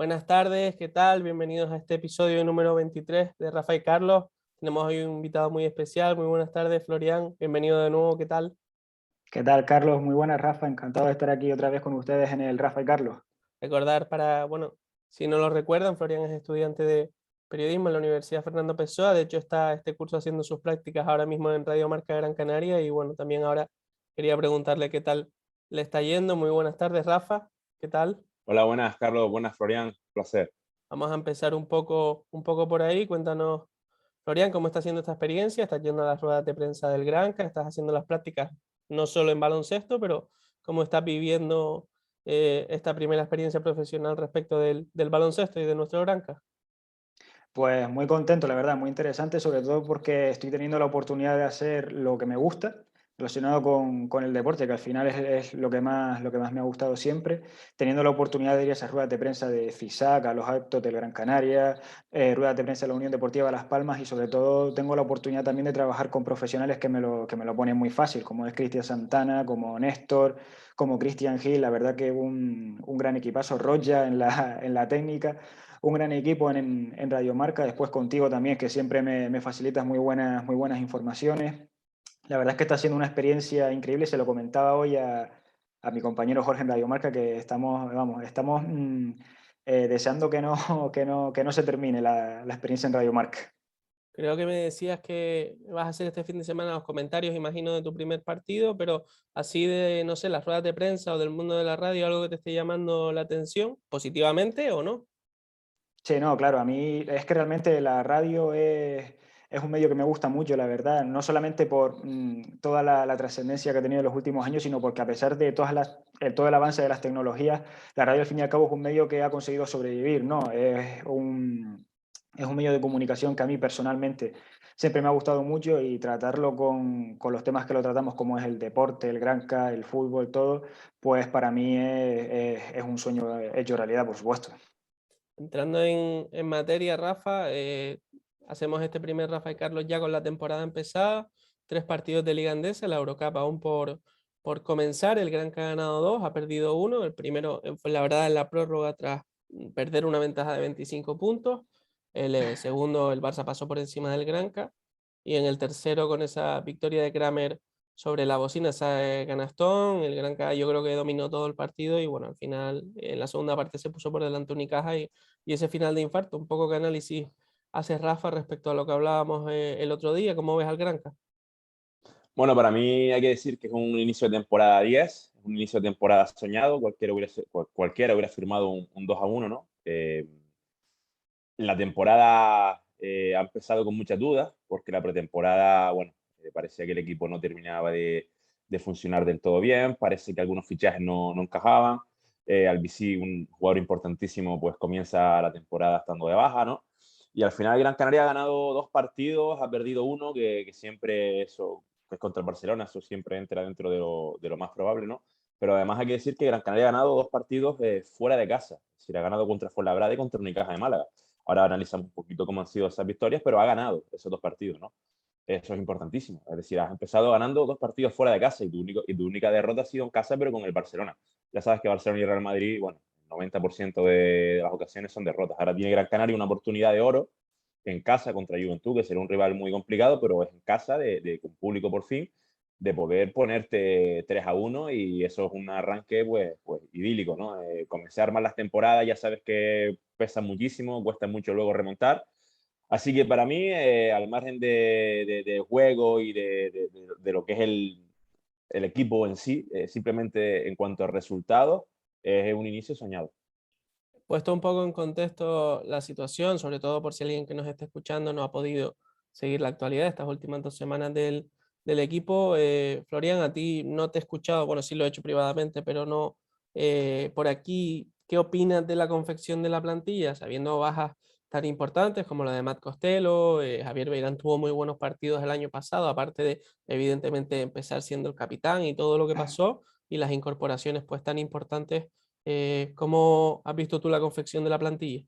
Buenas tardes, ¿qué tal? Bienvenidos a este episodio número 23 de Rafa y Carlos. Tenemos hoy un invitado muy especial. Muy buenas tardes, Florian. Bienvenido de nuevo, ¿qué tal? ¿Qué tal, Carlos? Muy buenas, Rafa. Encantado de estar aquí otra vez con ustedes en el Rafa y Carlos. Recordar bueno, si no lo recuerdan, Florian es estudiante de periodismo en la Universidad Fernando Pessoa. De hecho, está este curso haciendo sus prácticas ahora mismo en Radio Marca Gran Canaria. Y bueno, también ahora quería preguntarle qué tal le está yendo. Muy buenas tardes, Rafa. ¿Qué tal? Hola, buenas, Carlos. Buenas, Florian. Placer. Vamos a empezar un poco por ahí. Cuéntanos, Florian, ¿cómo está haciendo esta experiencia? ¿Estás yendo a las ruedas de prensa del Granca? ¿Estás haciendo las prácticas no solo en baloncesto, pero cómo estás viviendo esta primera experiencia profesional respecto del baloncesto y de nuestro Granca? Pues muy contento, la verdad, muy interesante, sobre todo porque estoy teniendo la oportunidad de hacer lo que me gusta, relacionado con el deporte, que al final es lo que más me ha gustado siempre. Teniendo la oportunidad de ir a esas ruedas de prensa de FISAC, a los actos del Gran Canaria, ruedas de prensa de la Unión Deportiva Las Palmas y sobre todo tengo la oportunidad también de trabajar con profesionales que me lo ponen muy fácil, como es Cristian Santana, como Néstor, como Cristian Gil. La verdad que un gran equipazo, Roya en la técnica, un gran equipo en Radio Marca, después contigo también, que siempre me facilitas muy buenas informaciones. La verdad es que está siendo una experiencia increíble, se lo comentaba hoy a mi compañero Jorge en Radio Marca, que estamos deseando que no se termine la experiencia en Radio Marca. Creo que me decías que vas a hacer este fin de semana los comentarios, imagino, de tu primer partido, pero así de, no sé, las ruedas de prensa o del mundo de la radio, algo que te esté llamando la atención, positivamente o no. Sí, no, claro, a mí es que realmente la radio es un medio que me gusta mucho, la verdad, no solamente por toda la trascendencia que ha tenido en los últimos años, sino porque a pesar de todo el avance de las tecnologías, la radio al fin y al cabo es un medio que ha conseguido sobrevivir, ¿no? Es un medio de comunicación que a mí personalmente siempre me ha gustado mucho y tratarlo con los temas que lo tratamos, como es el deporte, el granca, el fútbol, todo, pues para mí es un sueño hecho realidad, por supuesto. Entrando en materia, Rafa, hacemos este primer Rafa y Carlos ya con la temporada empezada, 3 partidos de Liga Endesa, la Eurocup aún por comenzar, el Granca ha ganado 2, ha perdido uno, el primero fue la verdad en la prórroga tras perder una ventaja de 25 puntos, el segundo el Barça pasó por encima del Granca y en el tercero con esa victoria de Kramer sobre la bocina, esa canastón, el Granca yo creo que dominó todo el partido y bueno, al final en la segunda parte se puso por delante Unicaja y ese final de infarto. Un poco qué análisis hace Rafa respecto a lo que hablábamos el otro día, ¿cómo ves al Granca? Bueno, para mí hay que decir que es un inicio de temporada 10, es un inicio de temporada soñado. Cualquiera hubiera firmado un 2-1, ¿no? La temporada ha empezado con muchas dudas, porque la pretemporada, bueno, parecía que el equipo no terminaba de funcionar del todo bien, parece que algunos fichajes no encajaban. Albici, un jugador importantísimo, pues comienza la temporada estando de baja, ¿no? Y al final Gran Canaria ha ganado 2 partidos, ha perdido uno, que siempre eso, que es contra el Barcelona, eso siempre entra dentro de lo más probable, ¿no? Pero además hay que decir que Gran Canaria ha ganado 2 partidos fuera de casa, es decir, ha ganado contra Fuenlabrada y contra Unicaja de Málaga. Ahora analizamos un poquito cómo han sido esas victorias, pero ha ganado esos 2 partidos, ¿no? Eso es importantísimo. Es decir, has empezado ganando 2 partidos fuera de casa y tu única derrota ha sido en casa, pero con el Barcelona. Ya sabes que Barcelona y Real Madrid, bueno, el 90% de las ocasiones son derrotas. Ahora tiene Gran Canaria una oportunidad de oro en casa contra Juventud, que será un rival muy complicado, pero es en casa, con público por fin, de poder ponerte 3-1 y eso es un arranque pues idílico, ¿no? Comenzar mal las temporadas, ya sabes que pesa muchísimo, cuesta mucho luego remontar. Así que para mí, al margen de juego y de lo que es el equipo en sí, simplemente en cuanto a resultados, es un inicio soñado. Puesto un poco en contexto la situación, sobre todo por si alguien que nos esté escuchando no ha podido seguir la actualidad de estas últimas 2 semanas del equipo, Florian, a ti no te he escuchado, bueno, sí lo he hecho privadamente, pero no por aquí, ¿qué opinas de la confección de la plantilla? Sabiendo bajas tan importantes como la de Matt Costello, Javier Beirán tuvo muy buenos partidos el año pasado, aparte de evidentemente empezar siendo el capitán y todo lo que pasó, y las incorporaciones pues tan importantes. ¿Cómo has visto tú la confección de la plantilla?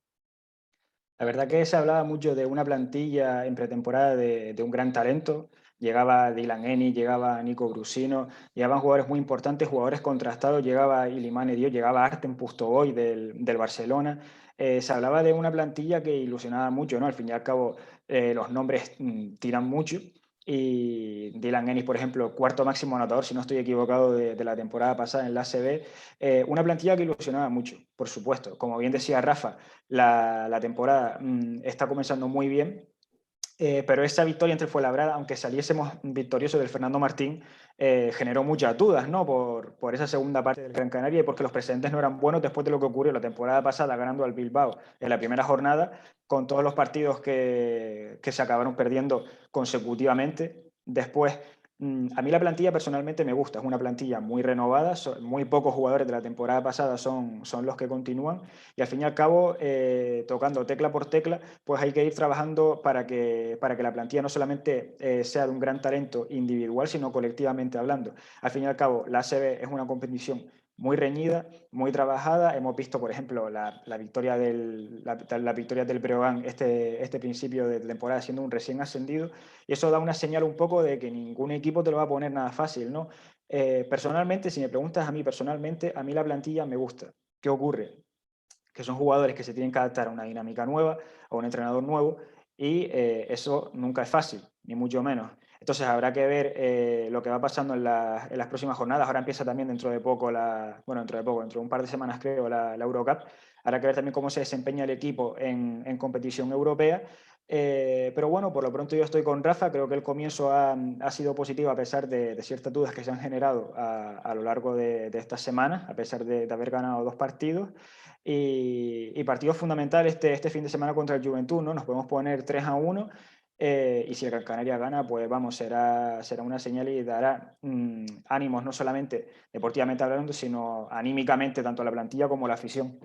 La verdad que se hablaba mucho de una plantilla en pretemporada de un gran talento. llegaba Dylan Ennis, llegaba Nico Brusino, llegaban jugadores muy importantes, jugadores contrastados, llegaba Ilimane Diop, llegaba Artem Pustovoy del Barcelona. Se hablaba de una plantilla que ilusionaba mucho, ¿no? Al fin y al cabo, los nombres tiran mucho. Y Dylan Ennis, por ejemplo, cuarto máximo anotador, si no estoy equivocado, de la temporada pasada en la ACB. Una plantilla que ilusionaba mucho, por supuesto. Como bien decía Rafa, la temporada está comenzando muy bien, pero esa victoria entre Fuenlabrada, aunque saliésemos victoriosos del Fernando Martín, generó muchas dudas, ¿no? Por esa segunda parte del Gran Canaria y porque los precedentes no eran buenos después de lo que ocurrió la temporada pasada ganando al Bilbao en la primera jornada, con todos los partidos que se acabaron perdiendo consecutivamente. Después, a mí la plantilla personalmente me gusta, es una plantilla muy renovada, muy pocos jugadores de la temporada pasada son los que continúan y al fin y al cabo, tocando tecla por tecla, pues hay que ir trabajando para que la plantilla no solamente sea de un gran talento individual, sino colectivamente hablando. Al fin y al cabo, la ACB es una competición muy reñida, muy trabajada. Hemos visto, por ejemplo, la victoria la victoria del Breogán este principio de temporada siendo un recién ascendido, y eso da una señal un poco de que ningún equipo te lo va a poner nada fácil, ¿no? Personalmente, si me preguntas a mí personalmente, a mí la plantilla me gusta. ¿Qué ocurre? Que son jugadores que se tienen que adaptar a una dinámica nueva, a un entrenador nuevo, y eso nunca es fácil, ni mucho menos. Entonces habrá que ver lo que va pasando en las próximas jornadas. Ahora empieza también dentro de poco, dentro de un par de semanas creo, la Eurocup. Habrá que ver también cómo se desempeña el equipo en competición europea. Pero bueno, por lo pronto yo estoy con Rafa, creo que el comienzo ha sido positivo a pesar de ciertas dudas que se han generado a lo largo de estas semanas, a pesar de haber ganado 2 partidos. Y partido fundamental este fin de semana contra el Juventud, ¿no? Nos podemos poner 3-1 y si el Gran Canaria gana, pues vamos, será una señal y dará ánimos no solamente deportivamente hablando, sino anímicamente tanto a la plantilla como a la afición.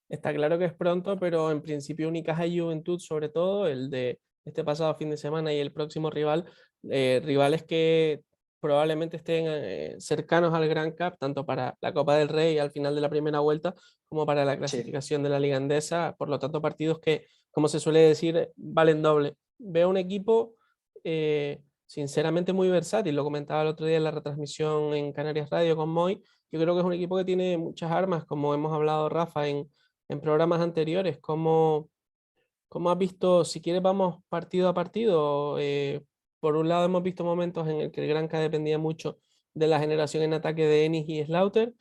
Está claro que es pronto, pero en principio Unicaja y Juventud, sobre todo, el de este pasado fin de semana y el próximo rival, rivales que probablemente estén cercanos al Gran Cup, tanto para la Copa del Rey al final de la primera vuelta, como para la Sí, clasificación de la Liga Endesa. Por lo tanto, partidos que, como se suele decir, valen doble. Veo un equipo sinceramente muy versátil, lo comentaba el otro día en la retransmisión en Canarias Radio con Moy. Yo creo que es un equipo que tiene muchas armas, como hemos hablado, Rafa, en programas anteriores. ¿Cómo has visto, si quieres vamos partido a partido? Por un lado hemos visto momentos en el que el Granca dependía mucho de la generación en ataque de Ennis y Slaughter,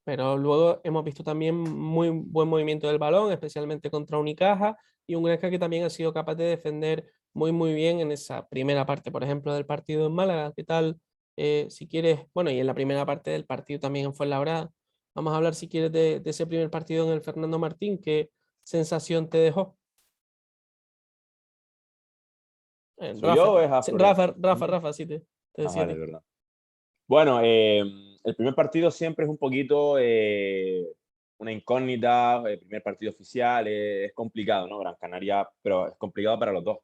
pero luego hemos visto también muy buen movimiento del balón, especialmente contra Unicaja, y un Granca que también ha sido capaz de defender muy bien en esa primera parte, por ejemplo, del partido en Málaga. ¿Qué tal? Si quieres, bueno, y en la primera parte del partido también en Fuenlabrada. Vamos a hablar, si quieres, de ese primer partido en el Fernando Martín. ¿Qué sensación te dejó? ¿Soy Rafa, yo o es a sí, Florian? Rafa, sí, te Ah, decía a vale, ti. de verdad. Bueno, el primer partido siempre es un poquito una incógnita, el primer partido oficial, es complicado, ¿no? Gran Canaria, pero es complicado para los dos.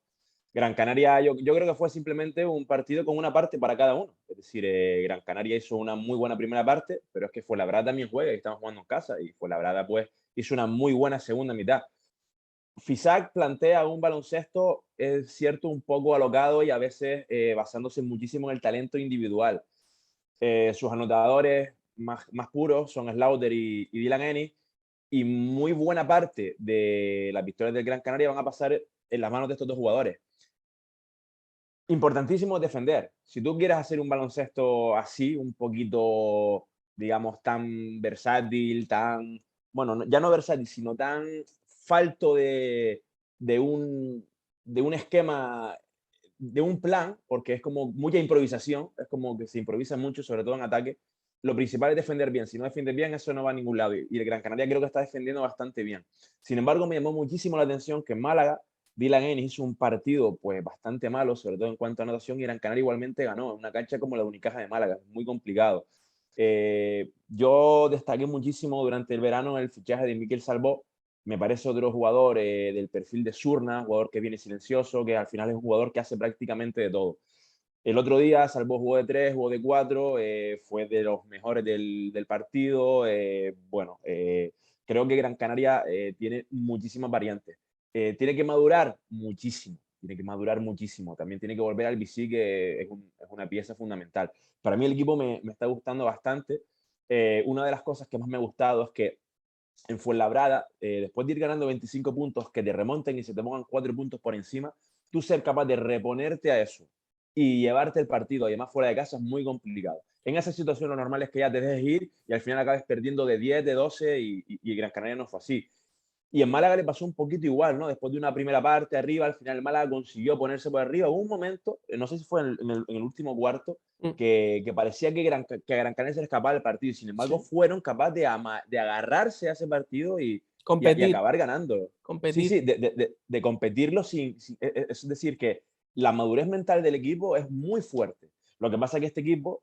Gran Canaria, yo creo que fue simplemente un partido con una parte para cada uno. Es decir, Gran Canaria hizo una muy buena primera parte, pero es que Fuenlabrada también juega y estamos jugando en casa, y Fuenlabrada pues hizo una muy buena segunda mitad. Fisac plantea un baloncesto, es cierto, un poco alocado y a veces basándose muchísimo en el talento individual. Sus anotadores más puros son Slaughter y Dylan Ennis, y muy buena parte de las victorias del Gran Canaria van a pasar en las manos de estos dos jugadores. Importantísimo defender. Si tú quieres hacer un baloncesto así, un poquito, digamos, tan versátil, tan, bueno, ya no versátil, sino tan falto de un, de un esquema, de un plan, porque es como mucha improvisación, es como que se improvisa mucho, sobre todo en ataque. Lo principal es defender bien. Si no defiendes bien, eso no va a ningún lado. Y el Gran Canaria creo que está defendiendo bastante bien. Sin embargo, me llamó muchísimo la atención que en Málaga Dylan Ennis hizo un partido pues bastante malo, sobre todo en cuanto a anotación, y Gran Canaria igualmente ganó en una cancha como la de Unicaja de Málaga, muy complicado. Yo destaqué muchísimo durante el verano el fichaje de Miquel Salvó. Me parece otro jugador del perfil de Surna, jugador que viene silencioso, que al final es un jugador que hace prácticamente de todo. El otro día Salvó jugó de 3, jugó de 4, fue de los mejores del partido. Creo que Gran Canaria tiene muchísimas variantes. Tiene que madurar muchísimo, tiene que madurar muchísimo. También tiene que volver al BC, que es una pieza fundamental. Para mí el equipo me está gustando bastante. Una de las cosas que más me ha gustado es que en Fuenlabrada, después de ir ganando 25 puntos, que te remonten y se te pongan 4 puntos por encima, tú ser capaz de reponerte a eso y llevarte el partido, además fuera de casa, es muy complicado. En esa situación lo normal es que ya te dejes ir y al final acabes perdiendo de 10, de 12 y Gran Canaria no fue así. Y en Málaga le pasó un poquito igual, ¿no? Después de una primera parte arriba, al final el Málaga consiguió ponerse por arriba. Hubo un momento, no sé si fue en el último cuarto, Mm, que parecía que Gran Canaria se le escapaba del partido. Y sin embargo, sí. fueron capaces de agarrarse a ese partido y Competir, acabar ganando. Sí, competir. sí, de competirlo es decir, que la madurez mental del equipo es muy fuerte. Lo que pasa es que este equipo,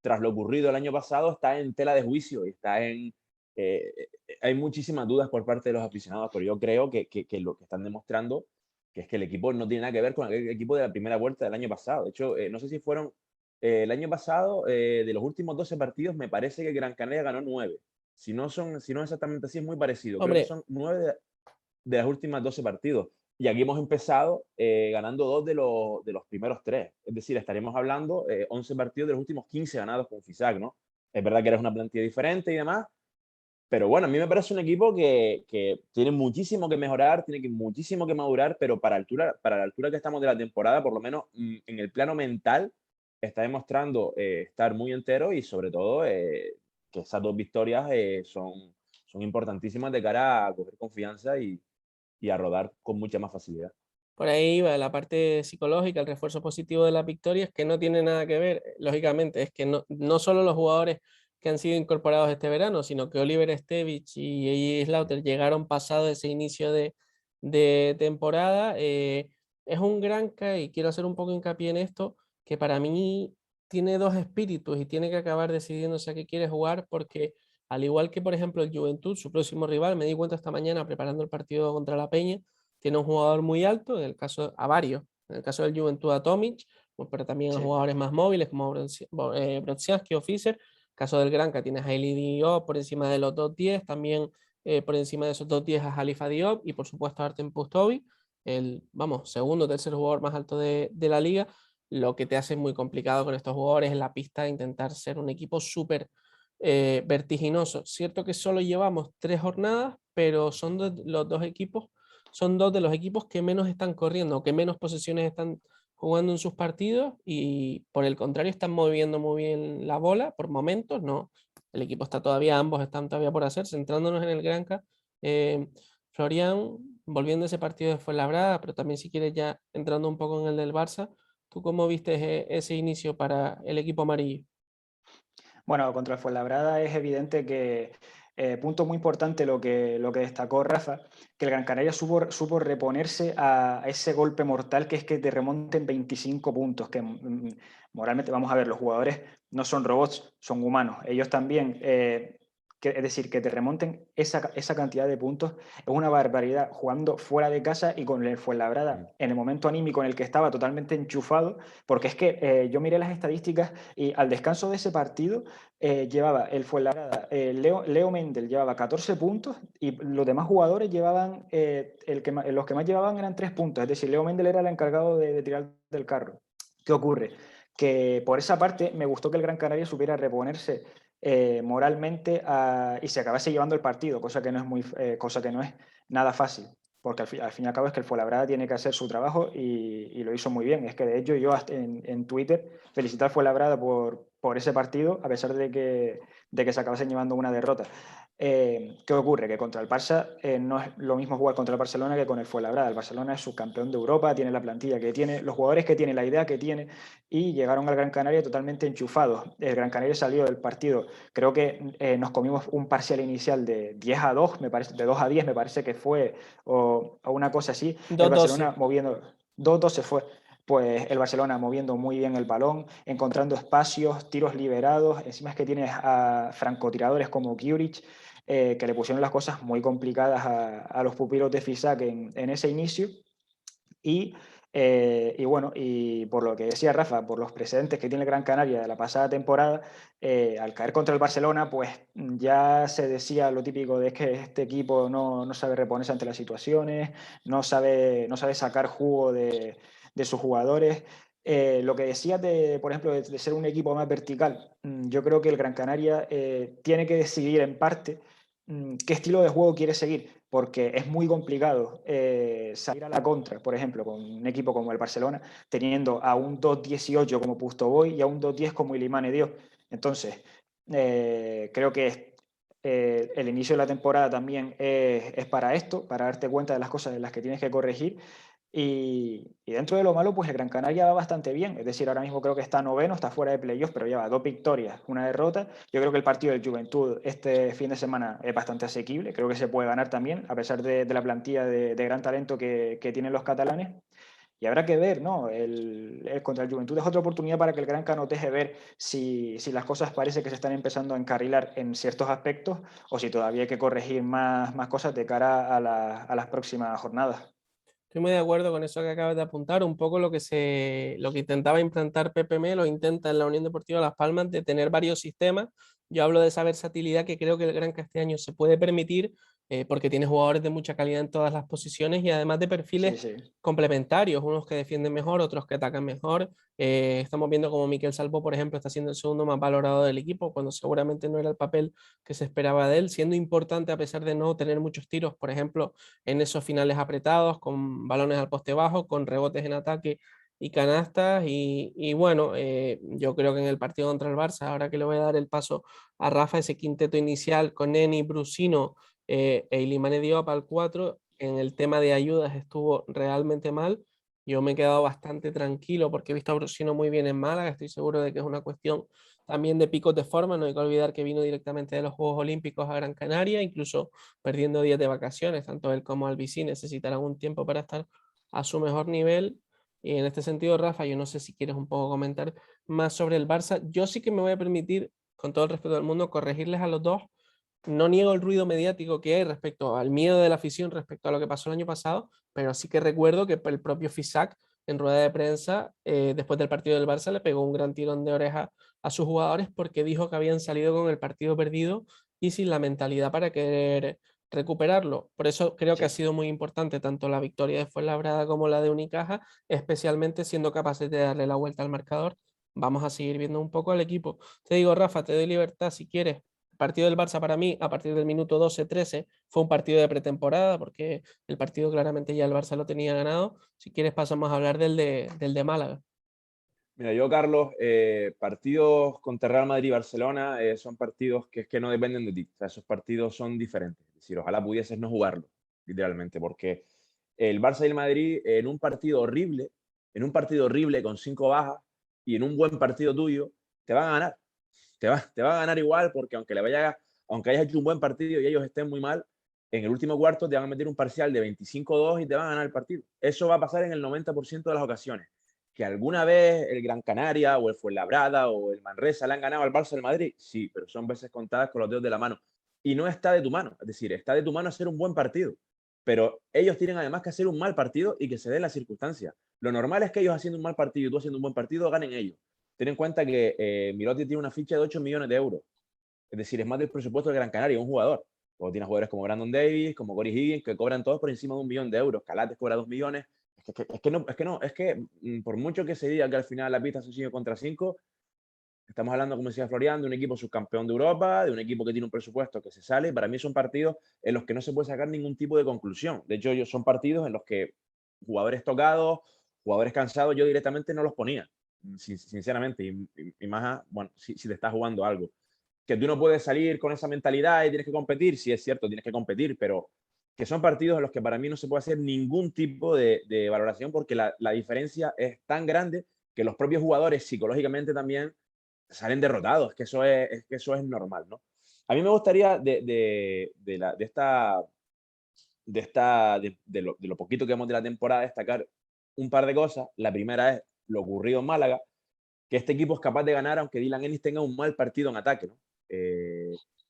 tras lo ocurrido el año pasado, está en tela de juicio y está en... eh, hay muchísimas dudas por parte de los aficionados, pero yo creo que lo que están demostrando que es que el equipo no tiene nada que ver con el equipo de la primera vuelta del año pasado. De hecho, no sé si fueron el año pasado, de los últimos 12 partidos, me parece que Gran Canaria ganó 9. Si no exactamente así, es muy parecido. Creo que Hombre, son 9 de las últimas 12 partidos. Y aquí hemos empezado ganando 2 de los primeros 3. Es decir, estaremos hablando 11 partidos de los últimos 15 ganados con FISAC, ¿no? Es verdad que eres una plantilla diferente y demás, pero bueno, a mí me parece un equipo que tiene muchísimo que mejorar, tiene muchísimo que madurar, pero para la altura que estamos de la temporada, por lo menos en el plano mental, está demostrando estar muy entero y sobre todo que esas 2 victorias son importantísimas de cara a coger confianza y a rodar con mucha más facilidad. por ahí va la parte psicológica, el refuerzo positivo de las victorias, que no tiene nada que ver, lógicamente, es que no solo los jugadores que han sido incorporados este verano, sino que Oliver Stevich y Eiji Slaughter llegaron pasado ese inicio de temporada. Es un Granca, y quiero hacer un poco hincapié en esto, que para mí tiene dos espíritus y tiene que acabar decidiéndose a qué quiere jugar, porque al igual que, por ejemplo, el Juventud, su próximo rival, me di cuenta esta mañana preparando el partido contra la Peña, tiene un jugador muy alto, en el caso a varios, en el caso del Juventud a Tomic, pero también a Sí. jugadores más móviles como Brodzianski o Fischer. Caso del Granca tienes a Hailey Diop por encima de los 2-10, también por encima de esos 2-10 a Halifa Diop y por supuesto a Artem Pustovi, el, vamos, segundo o tercer jugador más alto de la liga. Lo que te hace muy complicado con estos jugadores en la pista intentar ser un equipo súper vertiginoso. Cierto que solo llevamos 3 jornadas, pero son los dos equipos, son dos de los equipos que menos están corriendo, que menos posesiones están jugando en sus partidos, y por el contrario están moviendo muy bien la bola por momentos. No, el equipo está todavía, ambos están todavía por hacer. Centrándonos en el Granca, Florian, volviendo a ese partido de Fuenlabrada, pero también si quieres ya entrando un poco en el del Barça, ¿tú cómo viste ese inicio para el equipo amarillo? Bueno, contra el Fuenlabrada es evidente que, punto muy importante lo que destacó Rafa, que el Gran Canaria supo reponerse a ese golpe mortal que es que te remonten 25 puntos, que moralmente, vamos a ver, los jugadores no son robots, son humanos. Ellos también, es decir, que te remonten esa cantidad de puntos es una barbaridad, jugando fuera de casa y con el Mm. Fuenlabrada en el momento anímico en el que estaba totalmente enchufado, porque es que yo miré las estadísticas y al descanso de ese partido llevaba el Fuenlabrada, Leo Mendel llevaba 14 puntos y los demás jugadores llevaban, los que más llevaban eran 3 puntos, es decir, Leo Mendel era el encargado de tirar del carro. ¿Qué ocurre? Que por esa parte me gustó que el Gran Canaria supiera reponerse moralmente y se acabase llevando el partido, cosa que no es nada fácil, porque al fin y al cabo es que el Fuenlabrada tiene que hacer su trabajo y lo hizo muy bien. Es que de hecho yo en Twitter felicité al Fuenlabrada por ese partido, a pesar de que se acabasen llevando una derrota. ¿Qué ocurre? Que contra el Barça no es lo mismo jugar contra el Barcelona que con el Fuenlabrada. El Barcelona es subcampeón de Europa, tiene la plantilla que tiene, los jugadores que tiene, la idea que tiene, y llegaron al Gran Canaria totalmente enchufados. El Gran Canaria salió del partido, creo que nos comimos un parcial inicial de 10-2, me parece, de 2-10 me parece que fue, o una cosa así. El 2-12. Barcelona moviendo, 2-12 fue. Pues el Barcelona moviendo muy bien el balón, encontrando espacios, tiros liberados. Encima es que tienes a francotiradores como Gyuric, que le pusieron las cosas muy complicadas a los pupilos de Fisac en ese inicio. Y Y bueno, y por lo que decía Rafa, por los precedentes que tiene el Gran Canaria de la pasada temporada, al caer contra el Barcelona, pues ya se decía lo típico de que este equipo no sabe reponerse ante las situaciones, no sabe sacar jugo de sus jugadores. Lo que decías por ejemplo, de ser un equipo más vertical, yo creo que el Gran Canaria tiene que decidir en parte qué estilo de juego quiere seguir, porque es muy complicado salir a la contra, por ejemplo, con un equipo como el Barcelona, teniendo a un 2-18 como Pustoboy y a un 2-10 como Ilimane Diop. Entonces, creo que el inicio de la temporada también es para esto, para darte cuenta de las cosas en las que tienes que corregir. Y dentro de lo malo, pues el Gran Canaria va bastante bien. Es decir, ahora mismo creo que está noveno, está fuera de playoffs, pero lleva 2 victorias, una derrota. Yo creo que el partido del Juventud este fin de semana es bastante asequible. Creo que se puede ganar también, a pesar de la plantilla de gran talento que tienen los catalanes. Y habrá que ver, ¿no? El contra el Juventud es otra oportunidad para que el Gran Cano deje ver si las cosas parece que se están empezando a encarrilar en ciertos aspectos o si todavía hay que corregir más cosas de cara a las próximas jornadas. Estoy muy de acuerdo con eso que acabas de apuntar, un poco lo que intentaba implantar PPM, lo intenta en la Unión Deportiva Las Palmas, de tener varios sistemas. Yo hablo de esa versatilidad que creo que el Gran Castellano se puede permitir, porque tiene jugadores de mucha calidad en todas las posiciones y además de Sí, perfiles sí. complementarios, unos que defienden mejor, otros que atacan mejor. Estamos viendo como Miquel Salvo, por ejemplo, está siendo el segundo más valorado del equipo, cuando seguramente no era el papel que se esperaba de él, siendo importante a pesar de no tener muchos tiros, por ejemplo, en esos finales apretados, con balones al poste bajo, con rebotes en ataque y canastas. Y bueno, yo creo que en el partido contra el Barça, ahora que le voy a dar el paso a Rafa, ese quinteto inicial con Neni, Brusino e Ilimane Diop al 4, en el tema de ayudas estuvo realmente mal. Yo me he quedado bastante tranquilo porque he visto a Brusino muy bien en Málaga. Estoy seguro de que es una cuestión también de picos de forma. No hay que olvidar que vino directamente de los Juegos Olímpicos a Gran Canaria, incluso perdiendo días de vacaciones. Tanto él como Albici necesitarán un tiempo para estar a su mejor nivel. Y en este sentido, Rafa, yo no sé si quieres un poco comentar más sobre el Barça. Yo sí que me voy a permitir, con todo el respeto del mundo, corregirles a los dos. No niego el ruido mediático que hay respecto al miedo de la afición respecto a lo que pasó el año pasado, pero sí que recuerdo que el propio Fisac en rueda de prensa, después del partido del Barça, le pegó un gran tirón de oreja a sus jugadores porque dijo que habían salido con el partido perdido y sin la mentalidad para querer recuperarlo. Por eso creo que ha Sí. sido muy importante tanto la victoria de Fuenlabrada como la de Unicaja, especialmente siendo capaces de darle la vuelta al marcador. Vamos a seguir viendo un poco al equipo. Te digo, Rafa, te doy libertad si quieres. El partido del Barça para mí, a partir del minuto 12-13, fue un partido de pretemporada, porque el partido claramente ya el Barça lo tenía ganado. Si quieres pasamos a hablar del de Málaga. Mira, yo, Carlos, partidos contra Real Madrid y Barcelona son partidos que es que no dependen de ti. O sea, esos partidos son diferentes. Es decir, ojalá pudieses no jugarlo, literalmente, porque el Barça y el Madrid en un partido horrible con 5 bajas y en un buen partido tuyo, te van a ganar. Te va a ganar igual porque aunque hayas hecho un buen partido y ellos estén muy mal, en el último cuarto te van a meter un parcial de 25-2 y te van a ganar el partido. Eso va a pasar en el 90% de las ocasiones. Que alguna vez el Gran Canaria o el Fuenlabrada o el Manresa le han ganado al Barça del Madrid, sí, pero son veces contadas con los dedos de la mano. Y no está de tu mano, es decir, está de tu mano hacer un buen partido. Pero ellos tienen además que hacer un mal partido y que se den las circunstancias. Lo normal es que ellos haciendo un mal partido y tú haciendo un buen partido ganen ellos. Ten en cuenta que Mirotti tiene una ficha de 8 millones de euros. Es decir, es más del presupuesto del Gran Canaria, un jugador. O tienes jugadores como Brandon Davis, como Corey Higgins, que cobran todos por encima de 1 millón de euros. Calates cobra 2 millones. Por mucho que se diga que al final la pista son 5 contra 5, estamos hablando, como decía Florian, de un equipo subcampeón de Europa, de un equipo que tiene un presupuesto que se sale. Para mí son partidos en los que no se puede sacar ningún tipo de conclusión. De hecho, son partidos en los que jugadores tocados, jugadores cansados, yo directamente no los ponía, sinceramente. Y más, bueno, si te estás jugando algo. Que tú no puedes salir con esa mentalidad y tienes que competir, sí es cierto, tienes que competir, pero que son partidos en los que para mí no se puede hacer ningún tipo de valoración porque la diferencia es tan grande que los propios jugadores psicológicamente también salen derrotados. Que eso es normal, ¿no? A mí me gustaría de lo poquito que hemos de la temporada destacar un par de cosas. La primera es lo ocurrido en Málaga, que este equipo es capaz de ganar aunque Dylan Ennis tenga un mal partido en ataque, ¿no?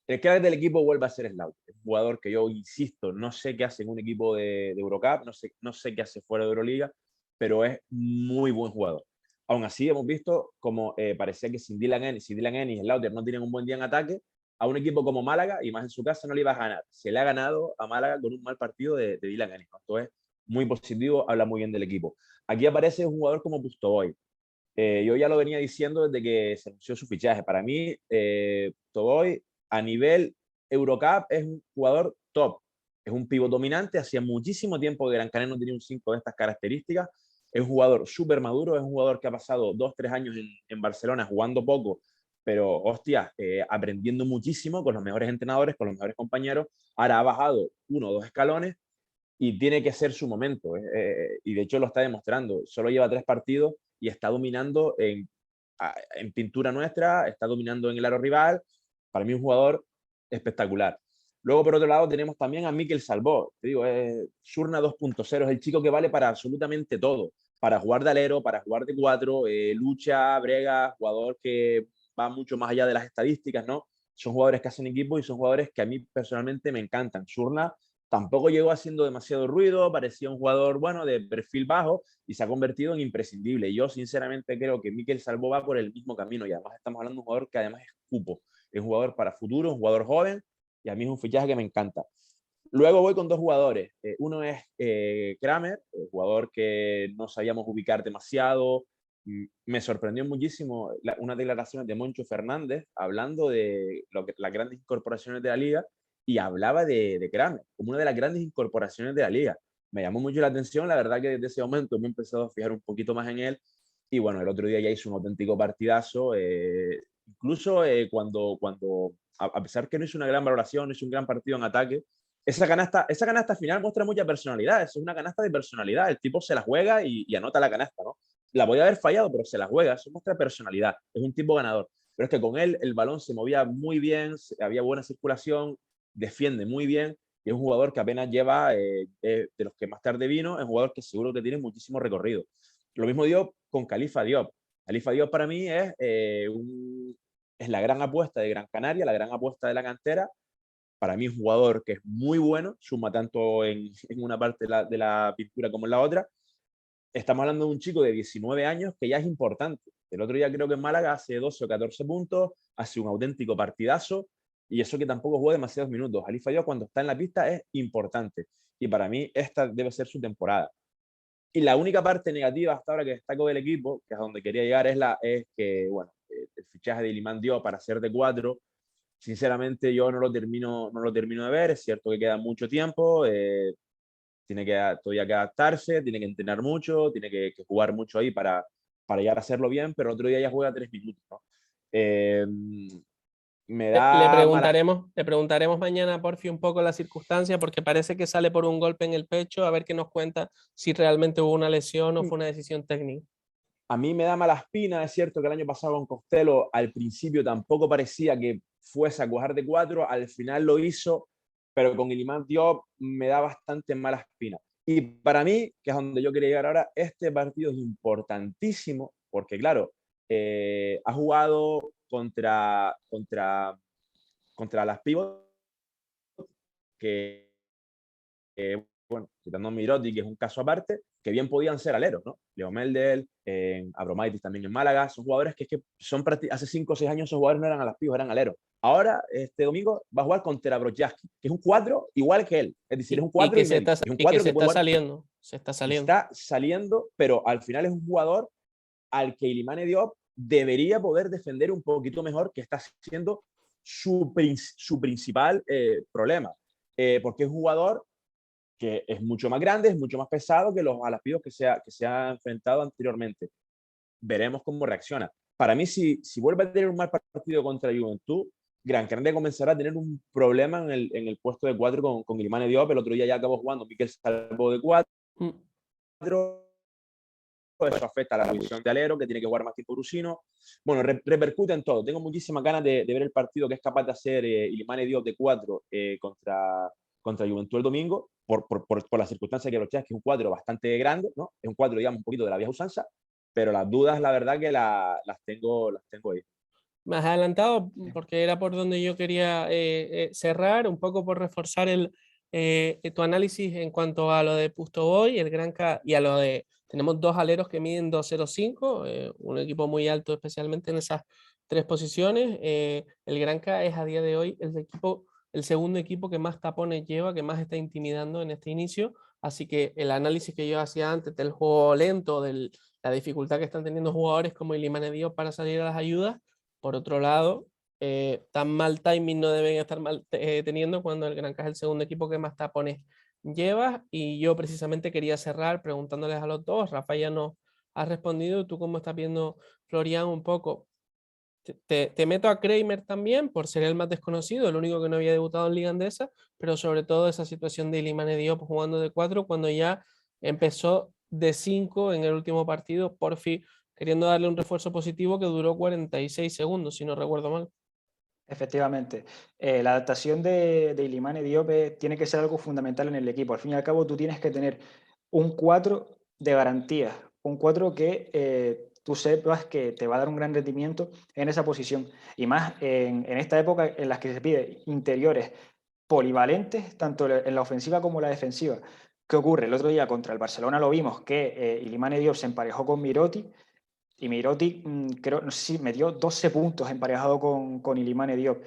El crack del equipo vuelve a ser Slaut, es un jugador que yo insisto, no sé qué hace en un equipo de Eurocup, no sé qué hace fuera de Euroliga, pero es muy buen jugador. Aún así, hemos visto como parecía que sin Dylan Ennis y Slaughter no tienen un buen día en ataque, a un equipo como Málaga, y más en su casa, no le iba a ganar. Se le ha ganado a Málaga con un mal partido de Dylan Ennis. Esto es muy positivo, habla muy bien del equipo. Aquí aparece un jugador como Pustoboy. Yo ya lo venía diciendo desde que se anunció su fichaje. Para mí, Pustoboy, a nivel Eurocup, es un jugador top. Es un pívot dominante. Hacía muchísimo tiempo que Gran Canaria no tenía un 5 de estas características. Es un jugador súper maduro. Es un jugador que ha pasado 2-3 años en Barcelona jugando poco, pero hostia, aprendiendo muchísimo con los mejores entrenadores, con los mejores compañeros. Ahora ha bajado 1 o 2 escalones y tiene que ser su momento. Y de hecho lo está demostrando. Solo lleva 3 partidos y está dominando en pintura nuestra, está dominando en el aro rival. Para mí un jugador espectacular. Luego, por otro lado, tenemos también a Mikel Salbó. Te digo, Surna 2.0, es el chico que vale para absolutamente todo. Para jugar de alero, para jugar de 4, lucha, brega, jugador que va mucho más allá de las estadísticas, ¿no? Son jugadores que hacen equipo y son jugadores que a mí personalmente me encantan. Surna tampoco llegó haciendo demasiado ruido, parecía un jugador, bueno, de perfil bajo y se ha convertido en imprescindible. Yo, sinceramente, creo que Mikel Salbó va por el mismo camino y además estamos hablando de un jugador que además es cupo. Es un jugador para futuro, un jugador joven y a mí es un fichaje que me encanta. Luego voy con 2 jugadores. Uno es Kramer, el jugador que no sabíamos ubicar demasiado. Me sorprendió muchísimo unas declaraciones de Moncho Fernández hablando de las grandes incorporaciones de la liga y hablaba de Kramer como una de las grandes incorporaciones de la liga. Me llamó mucho la atención, la verdad que desde ese momento me he empezado a fijar un poquito más en él y bueno, el otro día ya hizo un auténtico partidazo. Incluso cuando a pesar que no hizo una gran valoración, no hizo un gran partido en ataque, esa canasta final muestra mucha personalidad. Es una canasta de personalidad. El tipo se la juega y anota la canasta, ¿no? La podía haber fallado, pero se la juega. Eso muestra personalidad. Es un tipo ganador. Pero es que con él el balón se movía muy bien, había buena circulación, defiende muy bien y es un jugador que apenas lleva, de los que más tarde vino, es un jugador que seguro que tiene muchísimo recorrido. Lo mismo dio con Khalifa Diop. Khalifa Diop para mí es la gran apuesta de Gran Canaria, la gran apuesta de la cantera. Para mí es un jugador que es muy bueno, suma tanto en una parte de la pintura como en la otra. Estamos hablando de un chico de 19 años que ya es importante. El otro día creo que en Málaga hace 12 o 14 puntos, hace un auténtico partidazo y eso que tampoco juega demasiados minutos. Khalifa Diop cuando está en la pista es importante y para mí esta debe ser su temporada. Y la única parte negativa hasta ahora que destaco del equipo, que es a donde quería llegar, es que, bueno, el fichaje de Iliman Diop para ser de 4, sinceramente yo no lo termino de ver. Es cierto que queda mucho tiempo, tiene que todavía que adaptarse, tiene que entrenar mucho, tiene que jugar mucho ahí para llegar a hacerlo bien, pero el otro día ya juega 3 minutos, ¿no? Me da mala... Le preguntaremos mañana a Porfi un poco la circunstancia, porque parece que sale por un golpe en el pecho, a ver qué nos cuenta si realmente hubo una lesión o fue una decisión técnica. A mí me da mala espina. Es cierto que el año pasado con Costello al principio tampoco parecía que fuese a cuajar de 4, al final lo hizo, pero con Iliman Diop me da bastante mala espina. Y para mí, que es donde yo quería llegar ahora, este partido es importantísimo porque, claro, ha jugado contra las Pivot, que bueno, quitando a Miroti, que es un caso aparte, que bien podían ser aleros, ¿no? Leo Meldel, Abromaitis también en Málaga, son jugadores que hace 5 o 6 años esos jugadores no eran a las pibos, eran aleros. Ahora, este domingo, va a jugar contra Brocjaski, que es un 4 igual que él. Es decir, es un 4 y medio. Es un 4 que está saliendo. Se está saliendo. Está saliendo, pero al final es un jugador al que Ilimane Diop debería poder defender un poquito mejor, que está siendo su principal problema. Porque es un jugador que es mucho más grande, es mucho más pesado que los alapidos que se ha enfrentado anteriormente. Veremos cómo reacciona. Para mí, si vuelve a tener un mal partido contra Juventud, Gran Canaria comenzará a tener un problema en el puesto de 4 con Ilimane Diop. El otro día ya acabó jugando Mikel Salbó de 4. Eso afecta a la posición de alero, que tiene que jugar más tiempo Brusino. Bueno, repercute en todo. Tengo muchísimas ganas de ver el partido que es capaz de hacer Ilimane Diop de 4 contra Juventud el domingo, por la circunstancia que Brochet, que es un 4 bastante grande, ¿no? Es un 4, digamos, un poquito de la vieja usanza, pero las dudas, la verdad, que las tengo ahí. Más adelantado, porque era por donde yo quería cerrar, un poco por reforzar tu análisis en cuanto a lo de Pustoboy, el Granca y a lo de... Tenemos dos aleros que miden 2,05, un equipo muy alto especialmente en esas tres posiciones. El Granca es a día de hoy el segundo equipo que más tapones lleva, que más está intimidando en este inicio. Así que el análisis que yo hacía antes del juego lento, de la dificultad que están teniendo jugadores como Ilimane Diop para salir a las ayudas, por otro lado, tan mal timing no deben estar teniendo cuando el Granca es el segundo equipo que más tapones lleva. Y yo precisamente quería cerrar preguntándoles a los dos. Rafa ya nos ha respondido. ¿Tú cómo estás viendo, Florian, un poco? Te meto a Kramer también por ser el más desconocido, el único que no había debutado en Liga Andesa, pero sobre todo esa situación de Ilimane Diop jugando de 4 cuando ya empezó de 5 en el último partido, por fin queriendo darle un refuerzo positivo que duró 46 segundos, si no recuerdo mal. Efectivamente, la adaptación de Ilimane Diop tiene que ser algo fundamental en el equipo. Al fin y al cabo, tú tienes que tener un 4 de garantía, un 4 que tú sepas que te va a dar un gran rendimiento en esa posición. Y más en esta época en la que se pide interiores polivalentes, tanto en la ofensiva como en la defensiva. ¿Qué ocurre? El otro día contra el Barcelona lo vimos que Ilimane Diop se emparejó con Miroti y Miroti, creo, no sé si me dio 12 puntos emparejado con Ilimane Diop.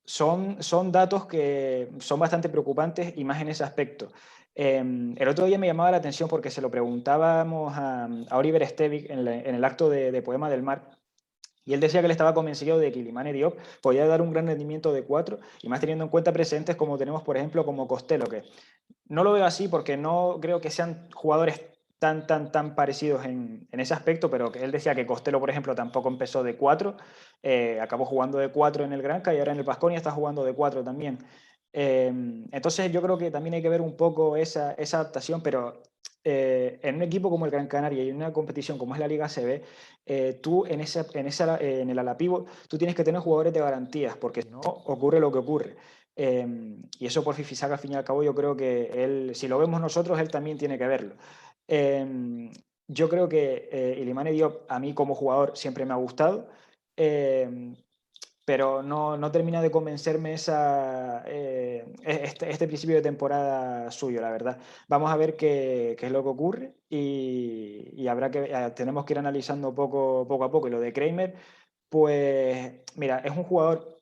Son datos que son bastante preocupantes y más en ese aspecto. El otro día me llamaba la atención porque se lo preguntábamos a Oliver Stevic en el acto de Poema del Mar. Y él decía que él estaba convencido de que Ilimane Diop podía dar un gran rendimiento de 4, y más teniendo en cuenta presentes como tenemos, por ejemplo, como Costello, que no lo veo así porque no creo que sean jugadores tan parecidos en ese aspecto, pero que él decía que Costello, por ejemplo, tampoco empezó de 4, acabó jugando de 4 en el Granca y ahora en el Baskonia está jugando de 4 también. Entonces yo creo que también hay que ver un poco esa adaptación, pero en un equipo como el Gran Canaria y en una competición como es la Liga ACB, tú en el ala pívot, tú tienes que tener jugadores de garantías, porque si no ocurre lo que ocurre. Y eso por Fifisac, al fin y al cabo, yo creo que él, si lo vemos nosotros, él también tiene que verlo. Yo creo que Ilimane Diop a mí como jugador siempre me ha gustado, pero no termina de convencerme este principio de temporada suyo, la verdad. Vamos a ver qué es lo que ocurre y tenemos que ir analizando poco a poco. Y lo de Kramer, pues mira, es un jugador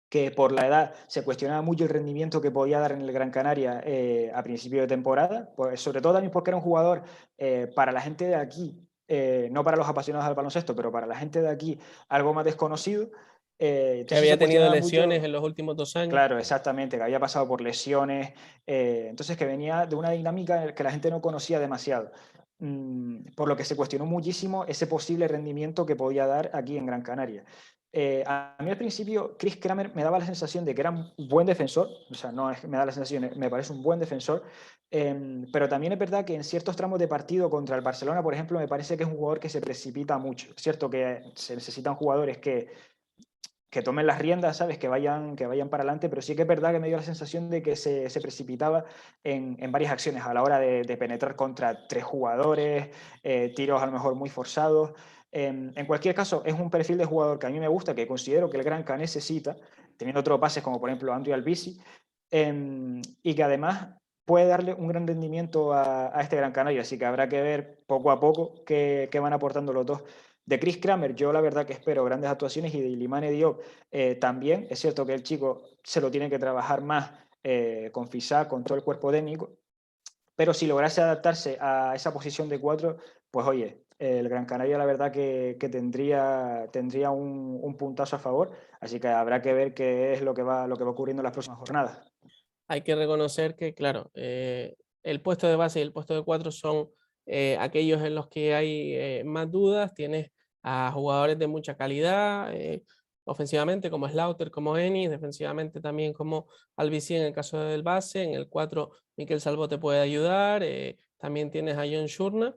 que por la edad se cuestionaba mucho el rendimiento que podía dar en el Gran Canaria a principio de temporada, pues sobre todo también porque era un jugador para la gente de aquí, no para los apasionados del baloncesto, pero para la gente de aquí algo más desconocido. Que Entonces había se tenido cuestionaba lesiones mucho, en los últimos 2 años. claro, exactamente, que había pasado por lesiones, entonces que venía de una dinámica que la gente no conocía demasiado. Por lo que se cuestionó muchísimo ese posible rendimiento que podía dar aquí en Gran Canaria. A mí al principio Chris Kramer me daba la sensación de que era un buen defensor, o sea, no es que me da la sensación, me parece un buen defensor, pero también es verdad que en ciertos tramos de partido contra el Barcelona, por ejemplo, me parece que es un jugador que se precipita mucho. Es cierto que se necesitan jugadores que tomen las riendas, ¿sabes? Que vayan para adelante, pero sí que es verdad que me dio la sensación de que se precipitaba en varias acciones a la hora de penetrar contra 3 jugadores, tiros a lo mejor muy forzados. En cualquier caso, es un perfil de jugador que a mí me gusta, que considero que el Granca necesita, teniendo otros pases como por ejemplo Andrew Albisi, y que además puede darle un gran rendimiento a este Gran Canaria, así que habrá que ver poco a poco qué van aportando los dos. De Chris Kramer, yo la verdad que espero grandes actuaciones, y de Ilimane Diop también. Es cierto que el chico se lo tiene que trabajar más con Fisac, con todo el cuerpo técnico, pero si lograse adaptarse a esa posición de 4, pues oye, el Gran Canaria la verdad que tendría un puntazo a favor, así que habrá que ver qué es lo que va ocurriendo en las próximas jornadas. Hay que reconocer que, claro, el puesto de base y el puesto de 4 son aquellos en los que hay más dudas. Tienes a jugadores de mucha calidad, ofensivamente como Slaughter, como Enis, defensivamente también como Albici en el caso del base. En el 4, Miquel Salvo te puede ayudar. También tienes a John Shurna.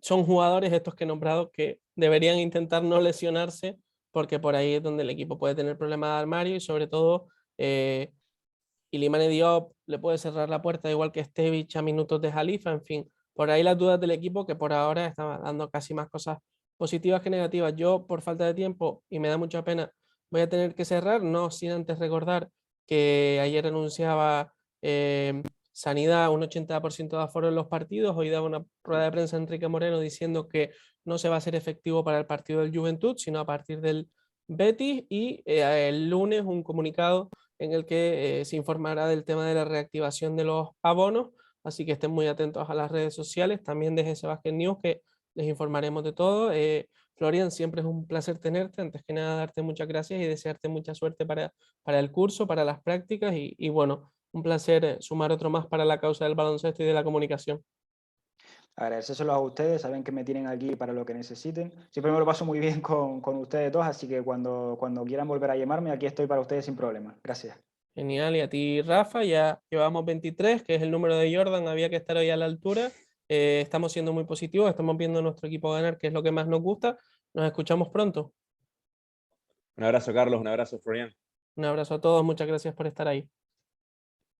Son jugadores estos que he nombrado que deberían intentar no lesionarse, porque por ahí es donde el equipo puede tener problemas de armario y sobre todo... Ilimane Diop le puede cerrar la puerta igual que Stevich a minutos de Jalifa, en fin, por ahí las dudas del equipo que por ahora está dando casi más cosas positivas que negativas. Yo por falta de tiempo y me da mucha pena voy a tener que cerrar, no sin antes recordar que ayer anunciaba Sanidad un 80% de aforo en los partidos. Hoy daba una rueda de prensa Enrique Moreno diciendo que no se va a hacer efectivo para el partido del Juventud, sino a partir del Betis, y el lunes un comunicado en el que se informará del tema de la reactivación de los abonos, así que estén muy atentos a las redes sociales, también desde Basket News, que les informaremos de todo. Florian, siempre es un placer tenerte, antes que nada darte muchas gracias y desearte mucha suerte para el curso, para las prácticas, y bueno, un placer sumar otro más para la causa del baloncesto y de la comunicación. Agradecérselo a ustedes, saben que me tienen aquí para lo que necesiten. Siempre me lo paso muy bien con ustedes dos, así que cuando quieran volver a llamarme, aquí estoy para ustedes sin problema. Gracias. Genial, y a ti, Rafa, ya llevamos 23, que es el número de Jordan, había que estar hoy a la altura. Estamos siendo muy positivos, estamos viendo a nuestro equipo ganar, que es lo que más nos gusta. Nos escuchamos pronto. Un abrazo, Carlos, un abrazo, Florian. Un abrazo a todos, muchas gracias por estar ahí.